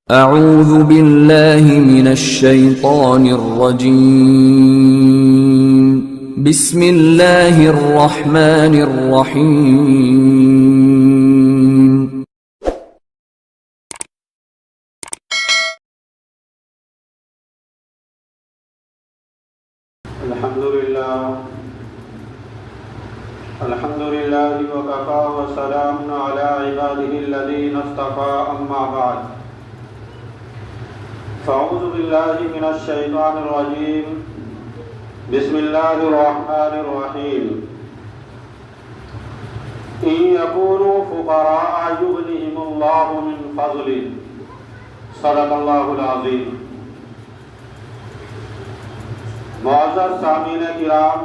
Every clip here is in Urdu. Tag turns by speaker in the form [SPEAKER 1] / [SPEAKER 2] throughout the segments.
[SPEAKER 1] اعوذ باللہ من الشیطان الرجیم بسم اللہ الرحمن الرحیم
[SPEAKER 2] الحمدللہ وکفا وسلام علی عبادہ الذین اصطفى اما بعد فاعوذ باللہ من الشیطان الرجیم بسم اللہ الرحمن الرحیم ان یکونوا فقراء یغنہم اللہ من فضلہ صدق اللہ العظیم۔ معزز سامعین کرام،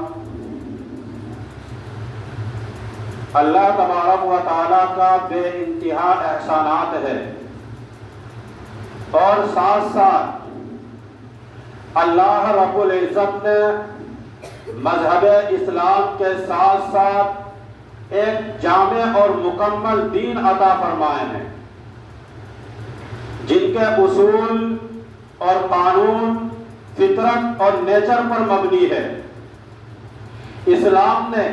[SPEAKER 2] اللہ تبارک و تعالیٰ کا بے انتہا احسانات ہے، اور ساتھ ساتھ اللہ رب العزت نے مذہب اسلام کے ساتھ ساتھ ایک جامع اور مکمل دین عطا فرمائے ہیں، جن کے اصول اور قانون فطرت اور نیچر پر مبنی ہے۔ اسلام نے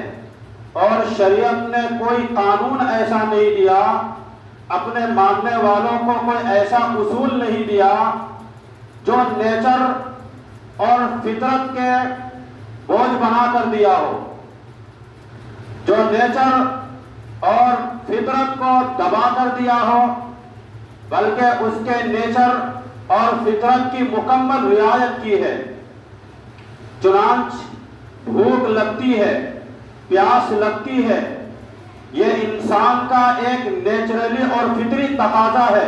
[SPEAKER 2] اور شریعت نے کوئی قانون ایسا نہیں دیا، اپنے ماننے والوں کو کوئی ایسا اصول نہیں دیا جو نیچر اور فطرت کے بوجھ بنا کر دیا ہو، جو نیچر اور فطرت کو دبا کر دیا ہو، بلکہ اس کے نیچر اور فطرت کی مکمل رعایت کی ہے۔ چنانچہ بھوک لگتی ہے، پیاس لگتی ہے، یہ انسان کا ایک نیچرلی اور فطری تقاضا ہے،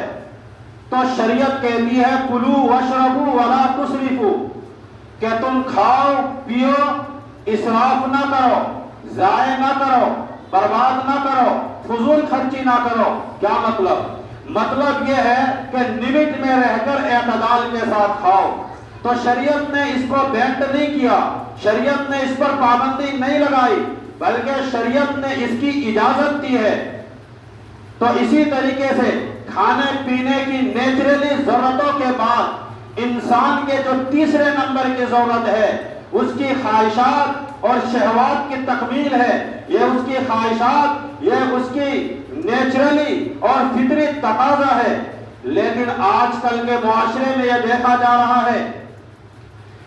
[SPEAKER 2] تو شریعت کہتی ہے کلوا واشربوا ولا تسرفوا، کہ تم کھاؤ پیو، اسراف نہ کرو، ضائع نہ کرو، برباد نہ کرو، فضول خرچی نہ کرو۔ کیا مطلب یہ ہے کہ لمٹ میں رہ کر اعتدال کے ساتھ کھاؤ۔ تو شریعت نے اس کو بینڈ نہیں کیا، شریعت نے اس پر پابندی نہیں لگائی، بلکہ شریعت نے اس کی اجازت دی ہے۔ تو اسی طریقے سے کھانے پینے کی نیچرلی ضرورتوں کے بعد انسان کے جو تیسرے نمبر کی ضرورت ہے، اس کی خواہشات اور شہوات کی تکمیل ہے۔ یہ اس کی خواہشات، یہ اس کی نیچرلی اور فطری تقاضا ہے۔ لیکن آج کل کے معاشرے میں یہ دیکھا جا رہا ہے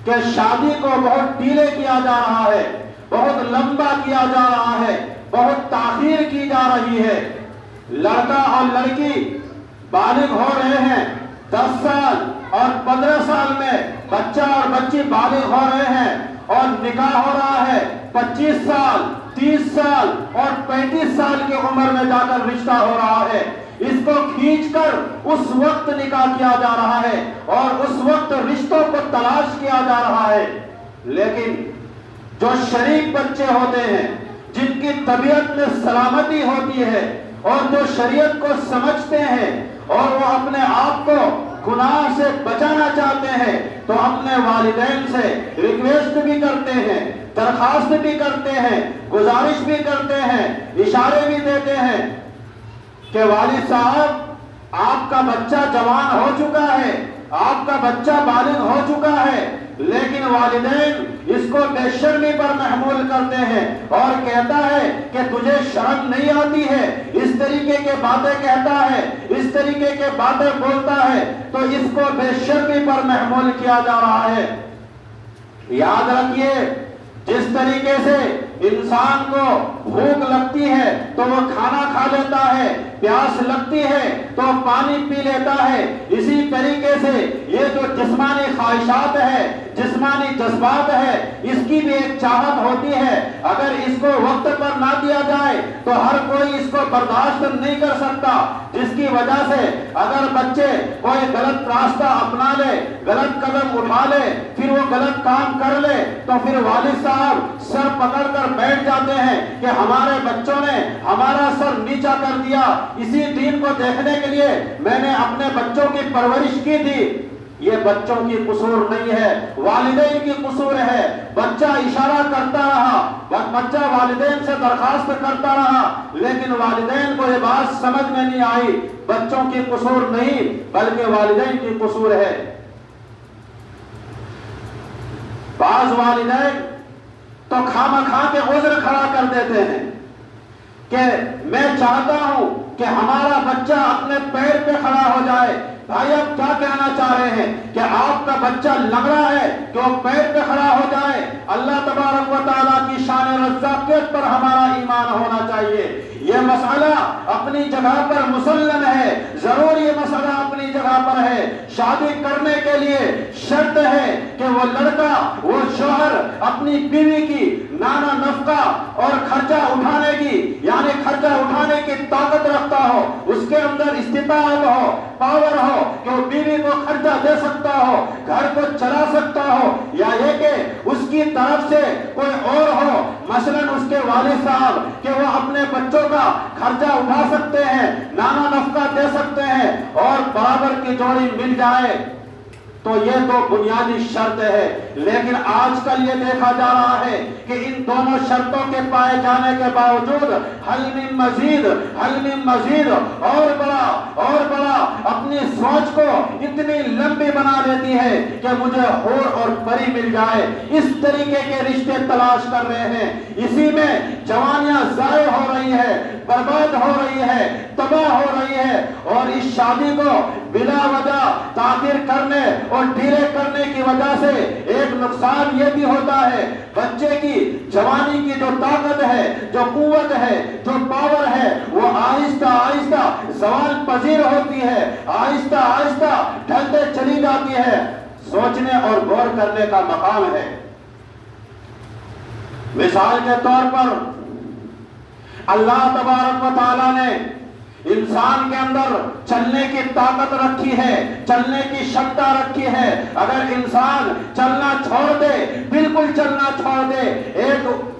[SPEAKER 2] کہ شادی کو بہت ڈیلے کیا جا رہا ہے، بہت لمبا کیا جا رہا ہے، بہت تاخیر کی جا رہی ہے۔ لڑکا اور لڑکی بالغ ہو رہے ہیں، 10 سال اور 15 سال میں بچہ اور بچی بالغ ہو رہے ہیں، اور نکاح ہو رہا ہے 25 سال 30 سال اور 35 سال کی عمر میں جا کر رشتہ ہو رہا ہے۔ اس کو کھینچ کر اس وقت نکاح کیا جا رہا ہے اور اس وقت رشتوں کو تلاش کیا جا رہا ہے۔ لیکن جو شریف بچے ہوتے ہیں، جن کی طبیعت میں سلامتی ہوتی ہے اور جو شریعت کو سمجھتے ہیں اور وہ اپنے آپ کو گناہ سے بچانا چاہتے ہیں، تو اپنے والدین سے ریکویسٹ بھی کرتے ہیں، درخواست بھی کرتے ہیں، گزارش بھی کرتے ہیں، اشارے بھی دیتے ہیں کہ والد صاحب، آپ کا بچہ جوان ہو چکا ہے، آپ کا بچہ بالغ ہو چکا ہے، لیکن والدین اس کو بے شرمی پر محمول کرتے ہیں اور کہتا ہے کہ تجھے شرم نہیں آتی ہے، اس طریقے کے باتیں کہتا ہے، اس طریقے کے باتیں بولتا ہے، تو اس کو بے شرمی پر محمول کیا جا رہا ہے۔ یاد رکھیے، جس طریقے سے انسان کو بھوک لگتی ہے تو وہ کھانا کھا لیتا ہے، پیاس لگتی ہے تو پانی پی لیتا ہے، اسی طریقے سے یہ جو جسمانی خواہشات ہے، جسمانی جذبات ہے، اس کی بھی ایک چاہت ہوتی ہے۔ اگر اس کو وقت پر نہ دیا جائے تو ہر کوئی اس کو برداشت نہیں کر سکتا، جس کی وجہ سے اگر بچے کوئی غلط راستہ اپنا لے، غلط قدم اٹھا لے، پھر وہ غلط کام کر لے، تو پھر والد صاحب سر پکڑ کر بیٹھ جاتے ہیں کہ ہمارے بچوں نے ہمارا سر نیچا کر دیا۔ اسی دین کو دیکھنے کے لیے میں نے اپنے بچوں کی پرورش کی تھی۔ یہ بچوں کی قصور نہیں ہے، والدین کی قصور ہے۔ بچہ اشارہ کرتا رہا، بچہ والدین سے درخواست کرتا رہا، لیکن والدین کو یہ بات سمجھ میں نہیں آئی۔ بچوں کی قصور نہیں بلکہ والدین کی قصور ہے۔ بعض والدین تو خامخواہ کے عذر کھڑا کر دیتے ہیں کہ میں چاہتا ہوں کہ ہمارا بچہ اپنے پیر پہ کھڑا ہو جائے۔ بھائی آپ کیا کہنا چاہ رہے ہیں کہ آپ کا بچہ لنگڑا ہے کہ وہ پیر پہ کھڑا ہو جائے؟ اللہ تبارک و تعالیٰ کی شان رزاقیت پر ہمارا ایمان ہونا چاہیے۔ یہ مسئلہ اپنی جگہ پر مسلم ہے، ضرور یہ مسئلہ اپنی جگہ پر ہے۔ شادی کرنے کے لیے شرط ہے کہ وہ لڑکا، وہ شوہر اپنی بیوی کی نانا نفقہ اور خرچہ اٹھانے کی، یعنی خرچہ اٹھانے کی طاقت رکھتا ہو، اس کے اندر استطاعت ہو، پاور ہو کہ وہ بیوی کو خرچہ دے سکتا ہو، گھر کو چلا سکتا ہو، یا یہ کہ اس کی طرف سے کوئی اور ہو، مثلاً اس کے والد صاحب کہ وہ اپنے بچوں کا خرچہ اٹھا سکتے ہیں، نانا نفقہ دے سکتے ہیں، اور برابر کی جوڑی مل جائے، تو یہ تو بنیادی شرط ہے۔ لیکن آج کل یہ دیکھا جا رہا ہے کہ ان دونوں شرطوں کے پائے جانے کے باوجود حل من مزید، حل من مزید، اور بڑا اپنی سوچ کو اتنی لمبی بنا دیتی ہے کہ مجھے حور اور پری مل جائے، اس طریقے کے رشتے تلاش کر رہے ہیں۔ اسی میں جوانیاں ضائع ہو رہی ہے، برباد ہو رہی ہے، تباہ ہو رہی ہے، اور اس شادی کو بلا وجہ تاخیر کرنے اور ڈیلے کرنے کی وجہ سے ایک نقصان یہ بھی ہوتا ہے، بچے کی جوانی کی جو طاقت ہے، جو قوت ہے، جو پاور ہے، وہ آہستہ آہستہ زوال پذیر ہوتی ہے، آہستہ آہستہ ڈھلتے چلی جاتی ہے۔ سوچنے اور غور کرنے کا مقام ہے۔ مثال کے طور پر اللہ تبارک و تعالیٰ نے انسان کے اندر چلنے کی طاقت رکھی ہے، چلنے کی شکتا رکھی ہے۔ اگر انسان چلنا چھوڑ دے، بالکل چلنا چھوڑ دے،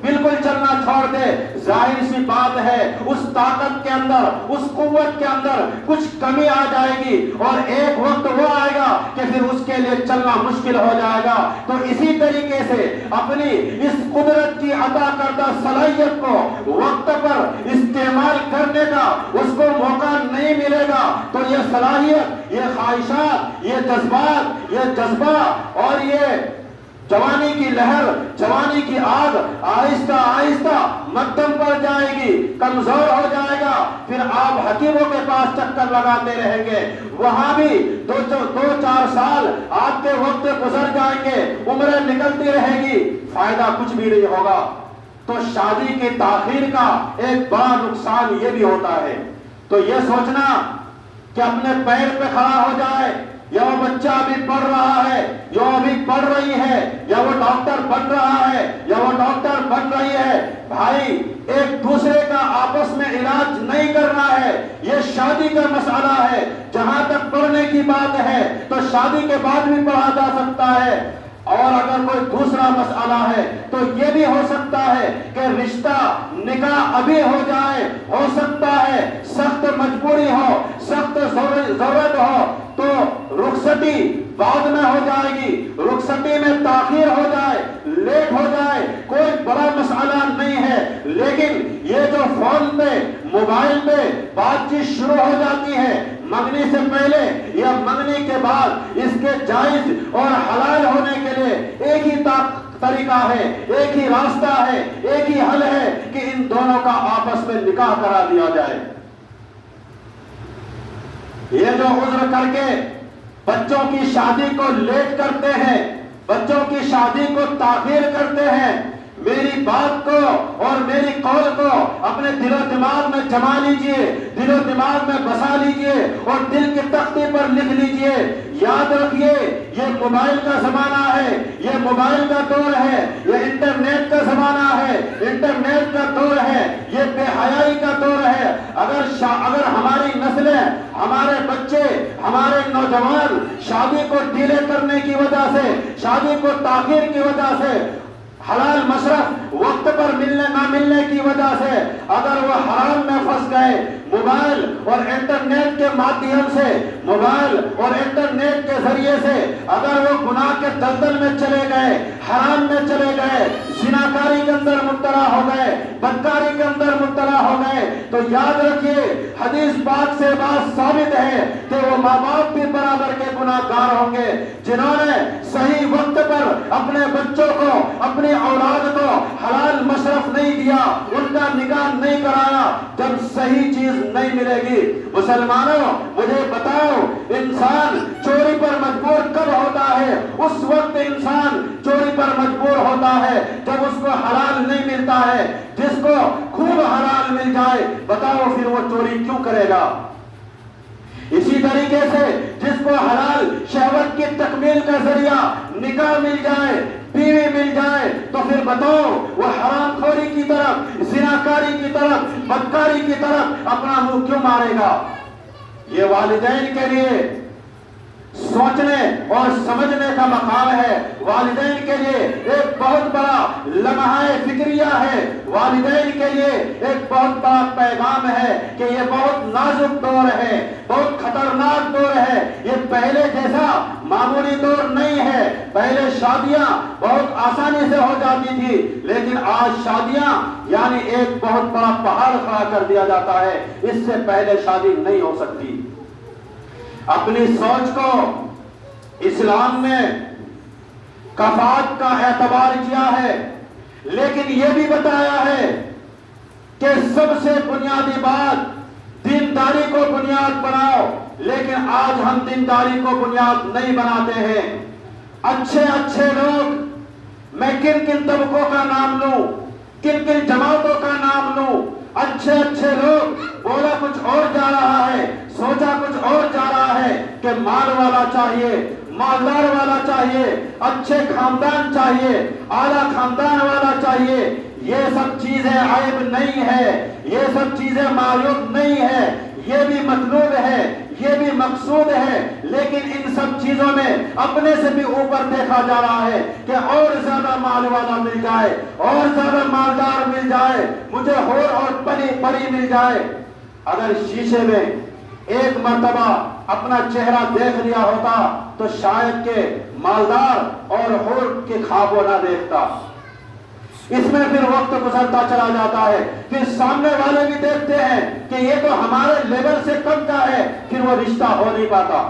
[SPEAKER 2] بالکل چلنا چھوڑ دے، ظاہر سی بات ہے اس طاقت کے اندر، اس قوت کے اندر کچھ کمی آ جائے گی، اور ایک وقت وہ آئے گا کہ پھر اس کے لیے چلنا مشکل ہو جائے گا۔ تو اسی طریقے سے اپنی اس قدرت کی عطا کردہ صلاحیت کو وقت پر استعمال کرنے کا اس کو موقع نہیں ملے گا، تو یہ صلاحیت، یہ خواہشات، یہ جذبات، یہ جذبہ اور یہ جوانی کی لہر، جوانی کی آگ آہستہ آہستہ مدھم پڑ جائے گی، کمزور ہو جائے گا۔ پھر آپ حکیموں کے پاس چکر لگاتے رہیں گے، وہاں بھی دو چار سال آپ کے وقت گزر جائیں گے، عمریں نکلتی رہے گی، فائدہ کچھ بھی نہیں ہوگا۔ تو شادی کی تاخیر کا ایک بڑا نقصان یہ بھی ہوتا ہے۔ تو یہ سوچنا کہ اپنے پیر پہ کھڑا ہو جائے، یا وہ بچہ ابھی پڑھ رہا ہے، جو ابھی پڑھ رہی ہے، یا وہ ڈاکٹر بن رہا ہے، یا وہ ڈاکٹر بن رہی ہے، بھائی ایک دوسرے کا آپس میں علاج نہیں کرنا ہے، یہ شادی کا مسئلہ ہے۔ جہاں تک پڑھنے کی بات ہے تو شادی کے بعد بھی پڑھا جا سکتا ہے، اور اگر کوئی دوسرا مسئلہ ہے تو یہ بھی ہو سکتا ہے کہ رشتہ نکاح ابھی ہو جائے، ہو سکتا ہے سخت مجبوری ہو، سخت ضرورت ہو تو رخصتی بعد میں ہو جائے گی، رخصتی میں تاخیر ہو جائے، لیٹ ہو جائے، کوئی بڑا مسئلہ نہیں ہے۔ لیکن یہ جو فون پہ، موبائل پہ بات چیت شروع ہو جاتی ہے، منگنی سے پہلے یا منگنی کے بعد، اس کے جائز اور حلال ہونے کے لیے ایک ہی طریقہ ہے، ایک ہی راستہ ہے، ایک ہی حل ہے کہ ان دونوں کا آپس میں نکاح کرا دیا جائے۔ یہ جو عذر کر کے بچوں کی شادی کو لیٹ کرتے ہیں، بچوں کی شادی کو تاخیر کرتے ہیں، میری بات کو اور میری قول کو اپنے دل و دماغ میں جما لیجئے، دل و دماغ میں بسا لیجئے، اور دل کی تختی پر لکھ لیجئے۔ یاد رکھیے یہ موبائل کا زمانہ ہے، یہ موبائل کا دور ہے، یہ انٹرنیٹ کا زمانہ ہے، انٹرنیٹ کا دور ہے، یہ بے حیائی کا دور ہے۔ اگر ہماری نسلیں، ہمارے بچے، ہمارے نوجوان شادی کو ڈیلے کرنے کی وجہ سے، شادی کو تاخیر کی وجہ سے حلال مصرف وقت پر ملنے نہ ملنے کی وجہ سے اگر وہ حرام میں پھنس گئے، موبائل اور انٹرنیٹ کے مادھیم سے، موبائل اور انٹرنیٹ کے ذریعے سے اگر وہ گناہ کے دلدل میں چلے گئے، حرام میں چلے گئے، زناکاری کے اندر مبتلا ہو گئے، بدکاری کے اندر مبتلا ہو گئے، تو یاد رکھیے حدیث پاک سے بات ثابت ہے کہ وہ ماں باپ بھی برابر کے گناہ گار ہوں گے جنہوں نے صحیح وقت پر اپنے بچوں کو، اپنی اولاد کو حلال مصرف نہیں دیا، ان کا نکاح نہیں کرایا، جب صحیح چیز نہیں ملے گی۔ مسلمانوں مجھے بتاؤ، انسان چوری پر مجبور کب ہوتا ہے؟ اس وقت انسان چوری پر مجبور ہوتا ہے جب اس کو حلال نہیں ملتا ہے۔ جس کو خوب حلال مل جائے، بتاؤ پھر وہ چوری کیوں کرے گا؟ اسی طریقے سے جس کو حلال شہوت کی تکمیل کا ذریعہ نکاح مل جائے، بیوی مل جائے، تو پھر بتاؤ وہ حرام خوری کی طرف، زناکاری کی طرف، بدکاری کی طرف اپنا منہ کیوں مارے گا؟ یہ والدین کے لیے سوچنے اور سمجھنے کا مقام ہے، والدین کے لیے ایک بہت بڑا لمحہ فکریہ ہے، والدین کے لیے ایک بہت بڑا پیغام ہے کہ یہ بہت نازک دور ہے، بہت خطرناک دور ہے، یہ پہلے جیسا معمولی دور نہیں ہے۔ پہلے شادیاں بہت آسانی سے ہو جاتی تھی، لیکن آج شادیاں یعنی ایک بہت بڑا پہاڑ کھڑا کر دیا جاتا ہے، اس سے پہلے شادی نہیں ہو سکتی۔ اپنی سوچ کو اسلام نے کفاءت کا اعتبار کیا ہے، لیکن یہ بھی بتایا ہے کہ سب سے بنیادی بات دینداری کو بنیاد بناؤ، لیکن آج ہم دینداری کو بنیاد نہیں بناتے ہیں۔ اچھے اچھے لوگ، میں کن کن طبقوں کا نام لوں، کن کن جماعتوں کا نام لوں، اچھے اچھے لوگ، بولا کچھ اور جا رہا ہے، سوچا کچھ اور جا رہا ہے کہ مال والا چاہیے، مالدار والا چاہیے، اچھے خاندان چاہیے، اعلیٰ خاندان والا چاہیے۔ یہ سب چیزیں عیب نہیں ہے، یہ سب چیزیں معیوب نہیں ہے، یہ بھی مطلوب ہے، یہ بھی مقصود ہے، لیکن ان سب چیزوں میں اپنے سے بھی اوپر دیکھا جا رہا ہے کہ اور زیادہ مال والا مل جائے، اور زیادہ مالدار مل جائے، مجھے ہور اور پری مل جائے۔ اگر شیشے میں ایک مرتبہ اپنا چہرہ دیکھ لیا ہوتا تو شاید کہ مالدار اور ہور کے خوابوں نہ دیکھتا۔ اس میں پھر وقت گزرتا چلا جاتا ہے، پھر سامنے والے بھی دیکھتے ہیں کہ یہ تو ہمارے لیول سے کم کا ہے، پھر وہ رشتہ ہو نہیں پاتا۔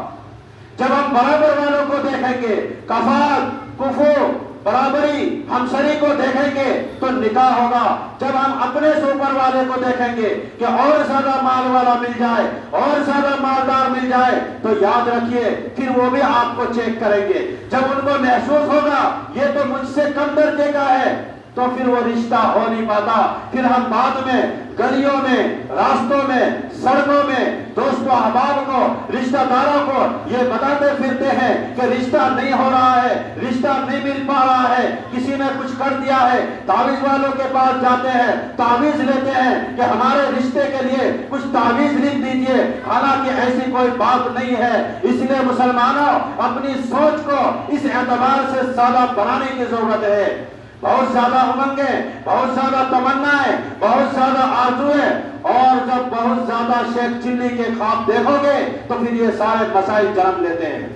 [SPEAKER 2] جب ہم برابر والوں کو دیکھیں گے، کفاءت، کفو، برابری، ہمسری کو دیکھیں گے تو نکاح ہوگا۔ جب ہم اپنے سے اوپر والے کو دیکھیں گے کہ اور زیادہ مال والا مل جائے، اور زیادہ مالدار مل جائے، تو یاد رکھیے پھر وہ بھی آپ کو چیک کریں گے۔ جب ان کو محسوس ہوگا یہ تو مجھ سے کم درجے کا ہے، تو پھر وہ رشتہ ہو نہیں پاتا۔ پھر ہم بعد میں گلیوں میں، راستوں میں، سڑکوں میں دوستوں احباب کو، رشتہ داروں کو یہ بتاتے پھرتے ہیں کہ رشتہ نہیں ہو رہا ہے، رشتہ نہیں مل پا رہا ہے، کسی نے کچھ کر دیا ہے۔ تعویذ والوں کے پاس جاتے ہیں، تعویذ لیتے ہیں کہ ہمارے رشتے کے لیے کچھ تعویذ لکھ دیجئے، حالانکہ ایسی کوئی بات نہیں ہے۔ اس لیے مسلمانوں اپنی سوچ کو اس اعتبار سے سادہ بنانے کی ضرورت ہے۔ بہت زیادہ امنگیں، بہت زیادہ تمنائیں، بہت زیادہ آرزویں، اور جب بہت زیادہ شیخ چلی کے خواب دیکھو گے تو پھر یہ سارے مسائل جنم لیتے ہیں۔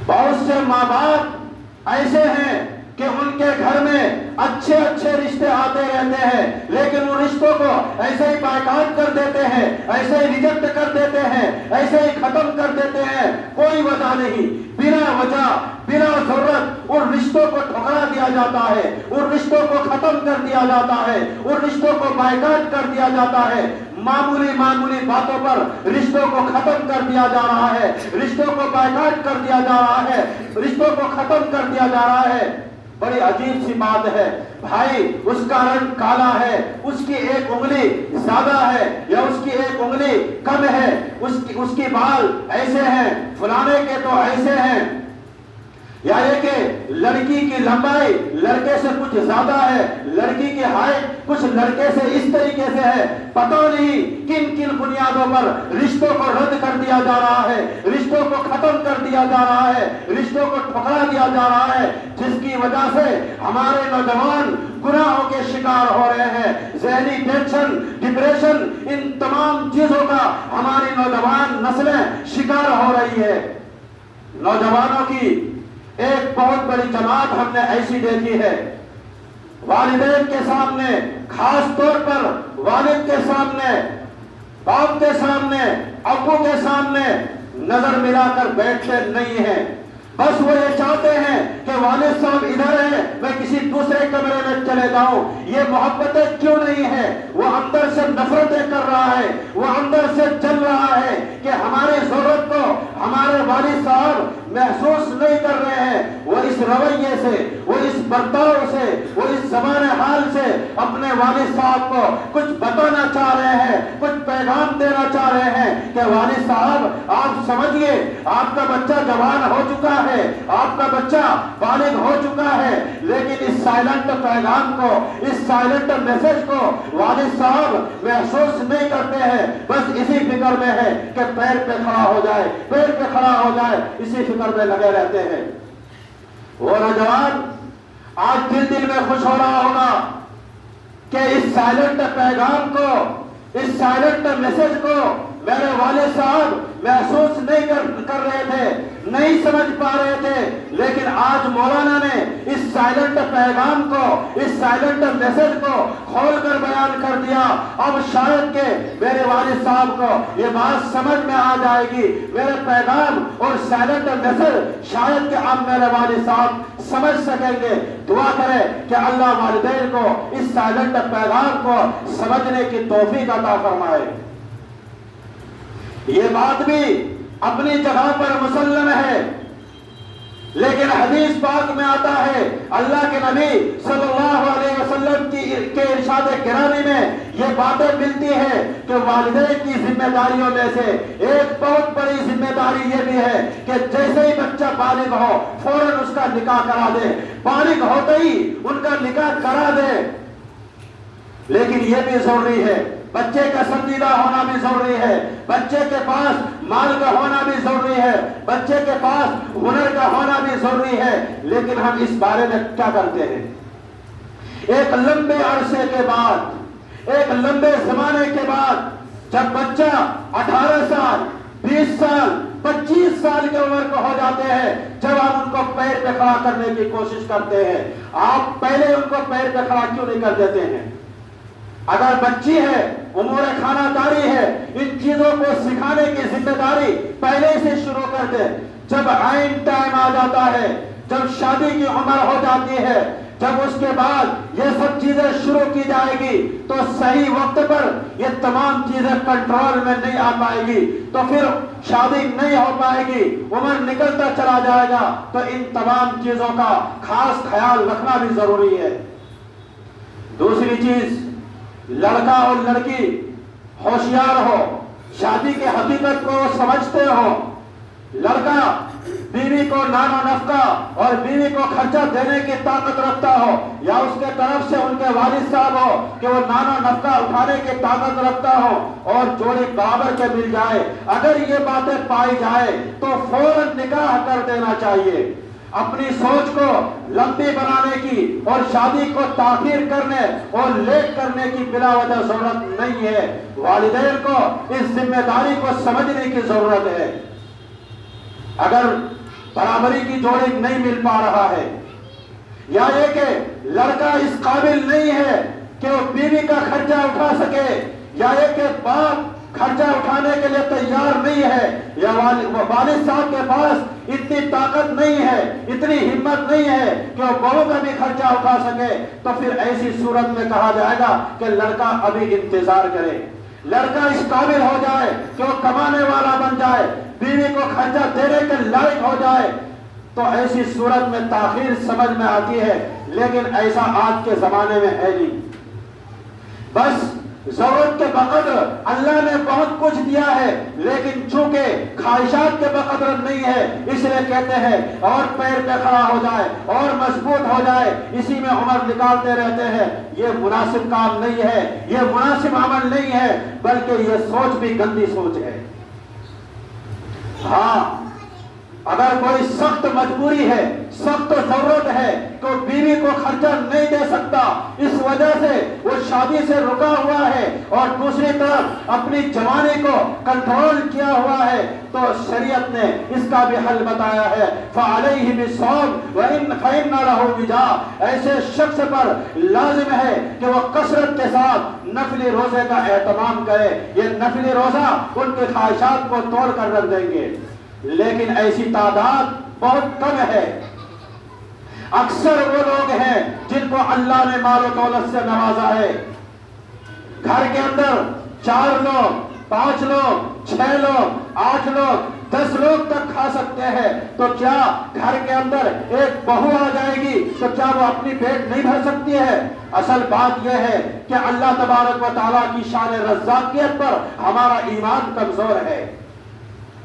[SPEAKER 2] بہت سے ماں باپ ایسے ہیں کہ ان کے گھر میں اچھے اچھے رشتے آتے رہتے ہیں، لیکن ان رشتوں کو ایسے ہی بائیکاٹ کر دیتے ہیں، ایسے ہی ریجیکٹ کر دیتے ہیں، ایسے ہی ختم کر دیتے ہیں، کوئی وجہ نہیں، بلا وجہ، بلا ضرورت ان رشتوں کو ٹھکرا دیا جاتا ہے، ان رشتوں کو ختم کر دیا جاتا ہے، ان رشتوں کو بائیکاٹ کر دیا جاتا ہے۔ معمولی باتوں پر رشتوں کو ختم کر دیا جا رہا ہے، رشتوں کو بائیکاٹ کر دیا جا رہا ہے، رشتوں کو ختم کر دیا جا رہا ہے۔ بڑی عجیب سی بات ہے بھائی، اس کا رنگ کالا ہے، اس کی ایک انگلی زیادہ ہے یا اس کی ایک انگلی کم ہے، اس کی بال ایسے ہیں، فلانے کے تو ایسے ہیں، یا یہ کہ لڑکی کی لمبائی لڑکے سے کچھ زیادہ ہے، لڑکی کی ہائٹ کچھ لڑکے سے اس طریقے سے ہے، پتہ نہیں کن کن بنیادوں پر رشتوں کو رد کر دیا جا رہا ہے، رشتوں کو ختم کر دیا جا رہا ہے، رشتوں کو ٹھکرا دیا جا رہا ہے، جس کی وجہ سے ہمارے نوجوان گناہوں کے شکار ہو رہے ہیں۔ ذہنی ٹینشن، ڈپریشن، ان تمام چیزوں کا ہماری نوجوان نسلیں شکار ہو رہی ہے۔ نوجوانوں کی ایک بہت بڑی جماعت ہم نے ایسی دیکھی ہے، والدین کے سامنے، خاص طور پر والد کے سامنے، باپ کے سامنے، ابو کے سامنے نظر ملا کر بیٹھتے نہیں ہیں۔ بس وہ یہ چاہتے ہیں کہ والد صاحب ادھر ہیں، میں کسی دوسرے کمرے میں چلے جاؤں۔ یہ محبتیں کیوں نہیں ہیں؟ وہ اندر سے نفرتیں کر رہا ہے، وہ اندر سے جل رہا ہے کہ ہماری ضرورت کو ہمارے والد صاحب محسوس نہیں کر رہے ہیں۔ وہ اس رویے سے، وہ اس برتاؤ سے، وہ اس زبان حال سے اپنے والد صاحب کو کچھ بتانا چاہ رہے ہیں، کچھ پیغام دینا چاہ رہے ہیں کہ والد صاحب آپ سمجھیے، آپ کا بچہ جوان ہو چکا ہے، آپ کا بچہ بالغ ہو چکا ہے، لیکن اس سائلنٹ پیغام کو، اس سائلنٹ میسج کو والد صاحب محسوس نہیں کرتے ہیں۔ بس اسی فکر میں ہے کہ پیر پہ کھڑا ہو جائے، پیر پہ کھڑا ہو جائے، اسی فکر میں لگے رہتے ہیں۔ وہ نوجوان آج دل میں خوش ہو رہا ہوگا کہ اس سائلنٹ پیغام کو، اس سائلنٹ میسج کو میرے والد صاحب محسوس نہیں کر رہے تھے، نہیں سمجھ پا رہے تھے، لیکن آج مولانا نے اس سائلنٹ پیغام کو، اس سائلنٹ میسج کو کھول کر بیان کر دیا۔ اب شاید کہ میرے والد صاحب کو یہ بات سمجھ میں آ جائے گی، میرے پیغام اور سائلنٹ میسج شاید کہ اب میرے والد صاحب سمجھ سکیں گے۔ دعا کرے کہ اللہ والدین کو اس سائلنٹ پیغام کو سمجھنے کی توفیق عطا فرمائے۔ یہ بات بھی اپنی جگہ پر مسلم ہے، لیکن حدیث پاک میں آتا ہے، اللہ کے نبی صلی اللہ علیہ وسلم کے ارشاد گرامی میں یہ باتیں ملتی ہیں کہ والدین کی ذمہ داریوں میں سے ایک بہت بڑی ذمہ داری یہ بھی ہے کہ جیسے ہی بچہ بالغ ہو فوراً اس کا نکاح کرا دے، بالغ ہوتے ہی ان کا نکاح کرا دے۔ لیکن یہ بھی ضروری ہے، بچے کا سنجیدہ ہونا بھی ضروری ہے، بچے کے پاس مال کا ہونا بھی ضروری ہے، بچے کے پاس ہنر کا ہونا بھی ضروری ہے۔ لیکن ہم اس بارے میں کیا کرتے ہیں؟ ایک لمبے عرصے کے بعد، ایک لمبے زمانے کے بعد جب بچہ 18 سال، 20 سال، 25 سال کی عمر کو ہو جاتے ہیں، جب ہم ان کو پیر پہ کھڑا کرنے کی کوشش کرتے ہیں، آپ پہلے ان کو پیر پہ کھڑا کیوں نہیں کر دیتے ہیں؟ اگر بچی ہے، امور خانہ داری ہے، ان چیزوں کو سکھانے کی ذمہ داری پہلے سے شروع کر دے۔ جب عین ٹائم آ جاتا ہے، جب شادی کی عمر ہو جاتی ہے، جب اس کے بعد یہ سب چیزیں شروع کی جائے گی تو صحیح وقت پر یہ تمام چیزیں کنٹرول میں نہیں آ پائے گی، تو پھر شادی نہیں ہو پائے گی، عمر نکلتا چلا جائے گا۔ تو ان تمام چیزوں کا خاص خیال رکھنا بھی ضروری ہے۔ دوسری چیز، لڑکا اور لڑکی ہوشیار ہو، شادی کی حقیقت کو سمجھتے ہو۔ لڑکا بیوی کو نان و نفقہ اور بیوی کو خرچہ دینے کی طاقت رکھتا ہو، یا اس کے طرف سے ان کے والد صاحب ہو کہ وہ نان و نفقہ اٹھانے کی طاقت رکھتا ہو اور جوڑی برابر کے مل جائے، اگر یہ باتیں پائی جائے تو فوراً نکاح کر دینا چاہیے۔ اپنی سوچ کو لمبی بنانے کی اور شادی کو تاخیر کرنے اور لیٹ کرنے کی بلا وجہ ضرورت نہیں ہے۔ والدین کو اس ذمہ داری کو سمجھنے کی ضرورت ہے۔ اگر برابری کی جوڑی نہیں مل پا رہا ہے، یا یہ کہ لڑکا اس قابل نہیں ہے کہ وہ بیوی کا خرچہ اٹھا سکے، یا یہ کہ باپ خرچہ اٹھانے کے لیے تیار نہیں ہے، یا والد صاحب کے پاس اتنی طاقت نہیں ہے، اتنی ہمت نہیں ہے کہ وہ بہو کا بھی خرچہ اٹھا سکے، تو پھر ایسی صورت میں کہا جائے گا کہ لڑکا ابھی انتظار کرے، لڑکا اس قابل ہو جائے کہ وہ کمانے والا بن جائے، بیوی کو خرچہ دینے کے لائق ہو جائے، تو ایسی صورت میں تاخیر سمجھ میں آتی ہے۔ لیکن ایسا آج کے زمانے میں ہے نہیں۔ بس ضرورت کے بقدر اللہ نے بہت کچھ دیا ہے، لیکن چونکہ خواہشات کے بقدر نہیں ہے، اس لیے کہتے ہیں اور پیر پہ کھڑا ہو جائے اور مضبوط ہو جائے، اسی میں عمر نکالتے رہتے ہیں۔ یہ مناسب کام نہیں ہے، یہ مناسب عمل نہیں ہے، بلکہ یہ سوچ بھی گندی سوچ ہے۔ ہاں، اگر کوئی سخت مجبوری ہے، سخت ضرورت ہے تو بیوی کو خرچہ نہیں دے سکتا، اس وجہ سے وہ شادی سے رکا ہوا ہے اور دوسری طرف اپنی جوانی کو کنٹرول کیا ہوا ہے، تو شریعت نے اس کا بھی حل بتایا ہے۔ فَعَلَيْهِ بِالصَّوْمِ فَإِنَّ لَهُ وِجَاءَ، ایسے شخص پر لازم ہے کہ وہ کثرت کے ساتھ نفلی روزے کا اہتمام کرے۔ یہ نفلی روزہ ان کی خواہشات کو توڑ کر رکھ دیں گے، لیکن ایسی تعداد بہت کم ہے۔ اکثر وہ لوگ ہیں جن کو اللہ نے مال و دولت سے نوازا ہے، گھر کے اندر 4 لوگ، 5 لوگ، 6 لوگ، 8 لوگ، 10 لوگ تک کھا سکتے ہیں، تو کیا گھر کے اندر ایک بہو آ جائے گی تو کیا وہ اپنی پیٹ نہیں بھر سکتی ہے؟ اصل بات یہ ہے کہ اللہ تبارک و تعالیٰ کی شان رزاقیت پر ہمارا ایمان کمزور ہے۔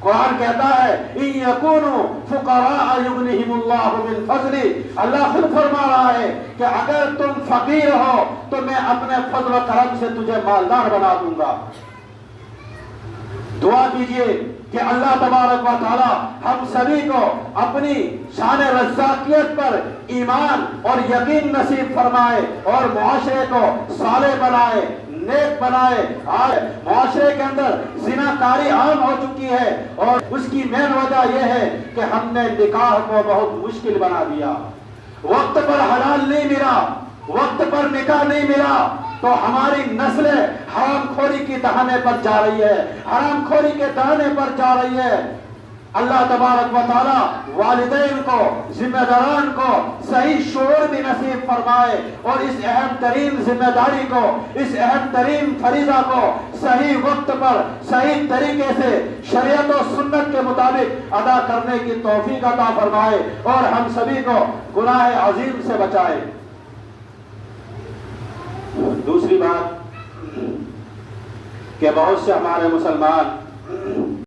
[SPEAKER 2] قرآن کہتا ہے إِن يَكُونُوا فُقَرَاءَ يُغْنِهِمُ اللَّهُ مِنْ فَضْلِهِ، اللہ خود فرما رہا ہے کہ اگر تم فقیر ہو تو میں اپنے فضل و کرم سے تجھے مالدار بنا دوں گا۔ دعا کیجئے کہ اللہ تبارک و تعالی ہم سبھی کو اپنی شان رزاقیت پر ایمان اور یقین نصیب فرمائے اور معاشرے کو صالح بنائے، نیک بنائے۔ آج معاشرے کے اندر زنا کاری عام ہو چکی ہے اور اس کی مین وجہ یہ ہے کہ ہم نے نکاح کو بہت مشکل بنا دیا، وقت پر حلال نہیں ملا، وقت پر نکاح نہیں ملا، تو ہماری نسلیں حرام خوری کی دہانے پر جا رہی ہے، حرام خوری کے دہانے پر جا رہی ہے۔ اللہ تبارک و تعالی والدین کو، ذمہ داران کو صحیح شعور بھی نصیب فرمائے اور اس اہم ترین ذمہ داری کو، اس اہم ترین فریضہ کو صحیح وقت پر صحیح طریقے سے شریعت و سنت کے مطابق ادا کرنے کی توفیق عطا فرمائے اور ہم سبھی کو گناہ عظیم سے بچائے۔ دوسری بات کہ بہت سے ہمارے مسلمان